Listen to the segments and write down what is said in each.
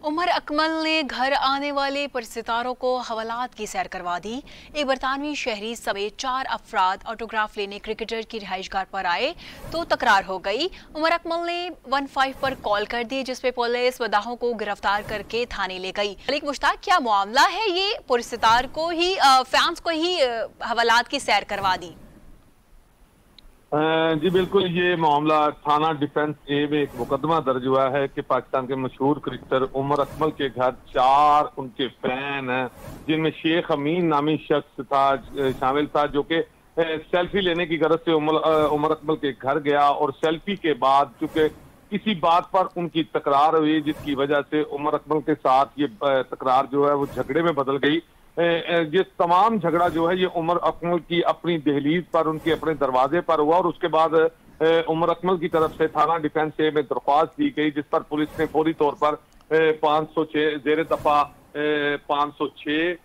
उमर अकमल ने घर आने वाले पुरसितारों को हवालात की सैर करवा दी। एक बरतानवी शहरी समेत 4 अफराद ऑटोग्राफ लेने क्रिकेटर की रिहाइशगाह पर आए तो तकरार हो गई। उमर अकमल ने 15 पर कॉल कर दी, जिसपे पुलिस वदाहों को गिरफ्तार करके थाने ले गई। मलिक मुश्ताक, क्या मामला है? ये पुरसितार को ही फैंस को ही हवालात की सैर करवा दी? जी बिल्कुल, ये मामला थाना डिफेंस ए में एक मुकदमा दर्ज हुआ है कि पाकिस्तान के मशहूर क्रिकेटर उमर अकमल के घर 4 उनके फैन हैं, जिनमें शेख अमीन नामी शख्स था शामिल था, जो कि सेल्फी लेने की गरज से उमर अकमल के घर गया और सेल्फी के बाद चूंकि किसी बात पर उनकी तकरार हुई, जिसकी वजह से उमर अकमल के साथ ये तकरार जो है वो झगड़े में बदल गई। ये तमाम झगड़ा जो है ये उमर अकमल की अपनी दहलीज पर, उनके अपने दरवाजे पर हुआ और उसके बाद उमर अकमल की तरफ से थाना डिफेंस ए में दरख्वास्त दी गई, जिस पर पुलिस ने फौरी तौर पर 506 जेर दफा 506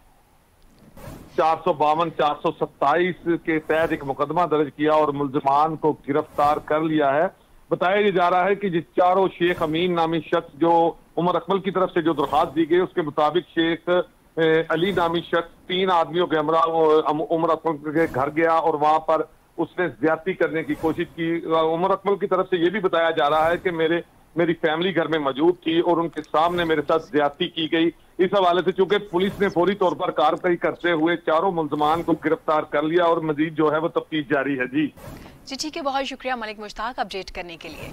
452 427 के तहत एक मुकदमा दर्ज किया और मुल्जिमान को गिरफ्तार कर लिया है। बताया जा रहा है कि जिस चारों शेख अमीन नामी शख्स जो उमर अकमल की तरफ से जो दरख्वास्त दी गई, उसके मुताबिक शेख अली नामी शख्स 3 आदमियों के हमरा उमर अकमल के घर गया और वहां पर उसने ज्यादती करने की कोशिश की। उमर अकमल की तरफ से ये भी बताया जा रहा है कि मेरी फैमिली घर में मौजूद थी और उनके सामने मेरे साथ ज्यादती की गई। इस हवाले से चूंकि पुलिस ने फौरी तौर पर कार्रवाई करते हुए चारों मुल्जिमान को गिरफ्तार कर लिया और मजीद जो है वो तफ्तीश जारी है। जी ठीक है, बहुत शुक्रिया मलिक मुश्ताक अपडेट करने के लिए।